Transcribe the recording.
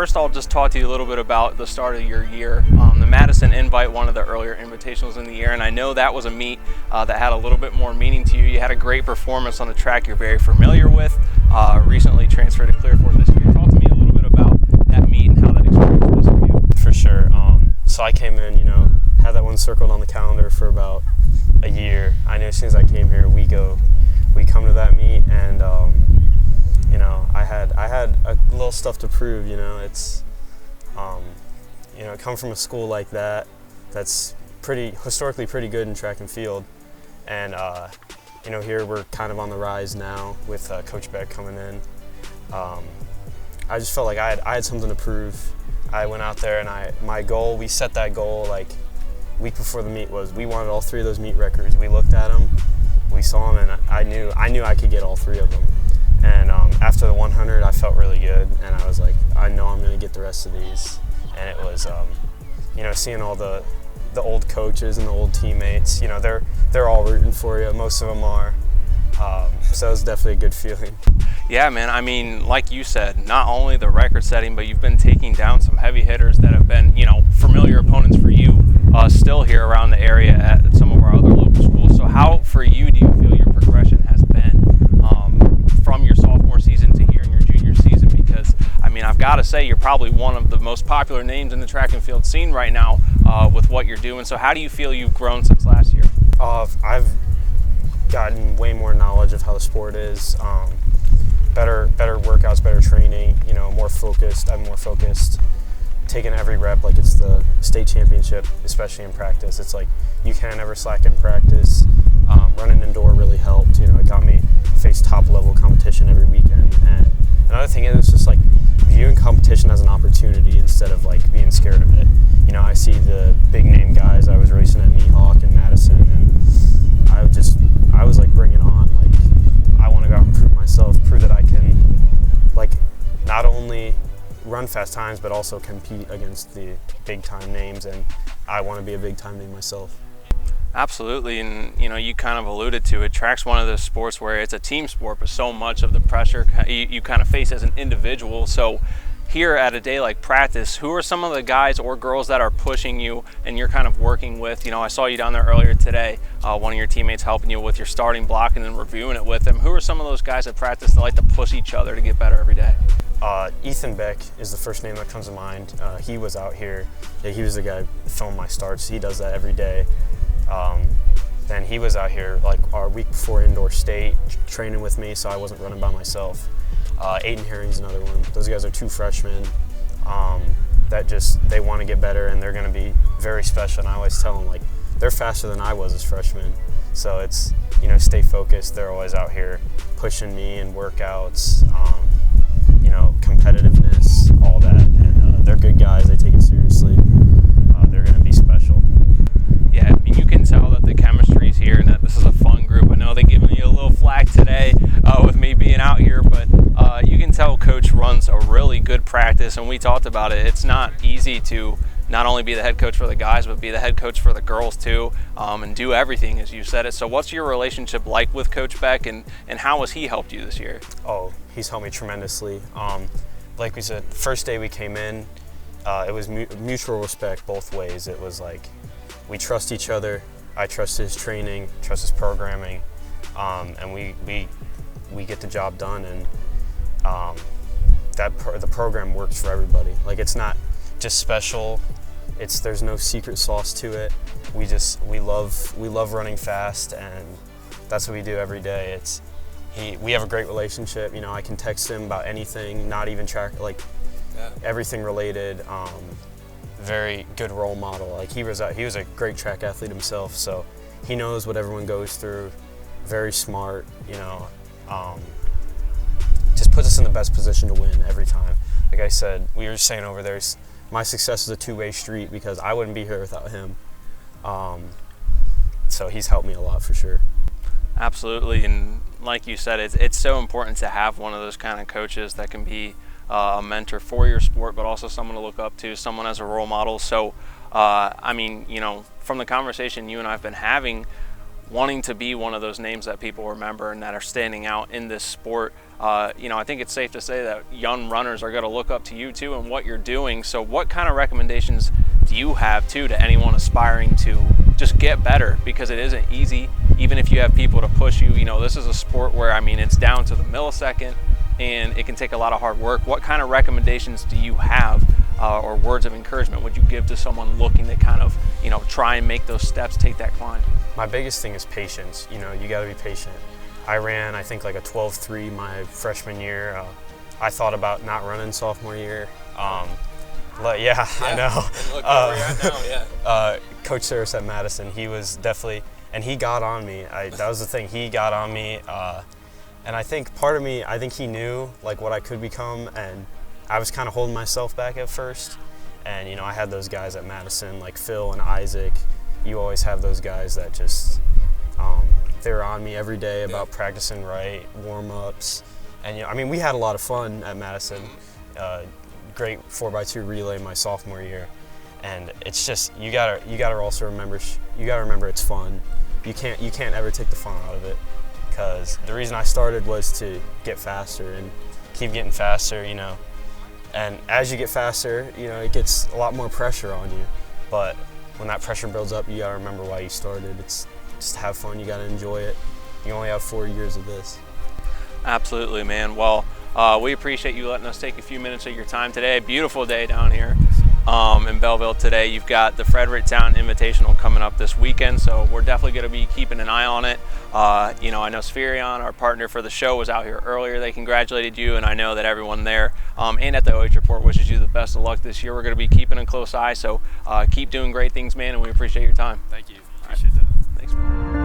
first I'll just talk to you a little bit about the start of your year. The Madison Invite, one of the earlier invitationals in the year, and I know that was a meet that had a little bit more meaning to you. You had a great performance on a track you're very familiar with, recently transferred to Clearfork this year. Talk to me a little bit about that meet and how that experience was for you. For sure. So I came in, had that one circled on the calendar for about a year. I knew as soon as I came here, we come to that meet, and I had a little stuff to prove. It's come from a school like that that's historically pretty good in track and field, and here we're kind of on the rise now with Coach Beck coming in. I just felt like I had something to prove. I went out there and we set that goal like week before the meet was we wanted all three of those meet records. We looked at them, we saw them, and I knew I could get all three of them. And after the 100, I felt really good, and I was like, I know I'm going to get the rest of these. And it was, seeing all the old coaches and the old teammates, they're all rooting for you. Most of them are. So it was definitely a good feeling. Yeah, man. I mean, like you said, not only the record setting, but you've been taking down some heavy hitters that have been, familiar opponents for you still here around the area at some of our other local schools. So how, for you, do you feel your progression has been from your sophomore season to here in your junior season? Because, I mean, I've got to say you're probably one of the most popular names in the track and field scene right now with what you're doing. So how do you feel you've grown since last year? I've gotten way more knowledge of how the sport is. Better workouts, better training, more focused. I'm more focused, taking every rep like it's the state championship, especially in practice. It's like you can't ever slack in practice. Running indoor really helped. It got me face top level competition every weekend. And another thing is, it's just like viewing competition as an opportunity instead of like being scared of it. I see the big name guys. I was racing at Mihawk and Madison, and I was like, bring it on. Like, I want to go out and prove myself, prove that I can, like, not only run fast times, but also compete against the big time names, and I want to be a big time name myself. Absolutely, and you kind of alluded to it. Track's one of those sports where it's a team sport, but so much of the pressure you kind of face as an individual. So here at a day like practice, who are some of the guys or girls that are pushing you and you're kind of working with? I saw you down there earlier today, one of your teammates helping you with your starting block and then reviewing it with them. Who are some of those guys at practice that like to push each other to get better every day? Ethan Beck is the first name that comes to mind. He was out here. He was the guy who filmed my starts. He does that every day. Then he was out here like our week before indoor state training with me, so I wasn't running by myself. Aiden Herring's another one. Those guys are two freshmen they want to get better, and they're going to be very special. And I always tell them, like, they're faster than I was as freshmen. So it's, stay focused. They're always out here pushing me in workouts, competitiveness, all that. And they're good guys. They take it seriously. They're going to be special. Yeah, I mean, you can tell that the chemistry's here and that this is a fun group. I know they're giving you a little flack today with me being out here, but you can tell Coach runs a really good practice, and we talked about it. It's not easy to not only be the head coach for the guys, but be the head coach for the girls too, and do everything as you said it. So what's your relationship like with Coach Beck, and how has he helped you this year? Oh, he's helped me tremendously. Like we said, first day we came in, it was mutual respect both ways. It was like, we trust each other. I trust his training, trust his programming, and we get the job done. And the program works for everybody. Like, it's not just special. There's no secret sauce to it. We love running fast, and that's what we do every day. We have a great relationship. I can text him about anything, not even track, like everything related. Very good role model. Like, he was a great track athlete himself, so he knows what everyone goes through. Very smart, just puts us in the best position to win every time. Like I said, we were saying over there, my success is a two-way street because I wouldn't be here without him. So he's helped me a lot for sure. Absolutely, and like you said, it's so important to have one of those kind of coaches that can be a mentor for your sport, but also someone to look up to, someone as a role model. So, I mean, from the conversation you and I have been having, wanting to be one of those names that people remember and that are standing out in this sport, you know, I think it's safe to say that young runners are going to look up to you too and what you're doing. So what kind of recommendations do you have too to anyone aspiring to just get better? Because it isn't easy, even if you have people to push you. You know, this is a sport where, I mean, it's down to the millisecond and it can take a lot of hard work. What kind of recommendations do you have or words of encouragement would you give to someone looking to kind of, you know, try and make those steps, take that climb? My biggest thing is patience. You know, you got to be patient. I ran, I think, like a 12.3 my freshman year. I thought about not running sophomore year. Yeah, I know. Look where we're at now, yeah. Coach Eric at Madison, he was definitely, and he got on me. That was the thing, he got on me. And I think part of me, I think he knew like what I could become, and I was kind of holding myself back at first. And you know, I had those guys at Madison, like Phil and Isaac. You always have those guys that just, they were on me every day about practicing right, warm-ups. And you know, I mean, we had a lot of fun at Madison. Great 4x2 relay my sophomore year. And it's just, you gotta also remember, it's fun. You can't ever take the fun out of it. Because the reason I started was to get faster and keep getting faster, you know. And as you get faster, you know, it gets a lot more pressure on you. But when that pressure builds up, you gotta remember why you started. It's just have fun, you gotta enjoy it. You only have 4 years of this. Absolutely, man. Well, we appreciate you letting us take a few minutes of your time today. Beautiful day down here in Belleville today. You've got the Fredericktown Invitational coming up this weekend, so we're definitely going to be keeping an eye on it. You know, I know Spherion, our partner for the show, was out here earlier. They congratulated you, and I know that everyone there and at the OH Report wishes you the best of luck this year. We're going to be keeping a close eye, so keep doing great things, man, and we appreciate your time. Thank you. Appreciate that. Thanks, man.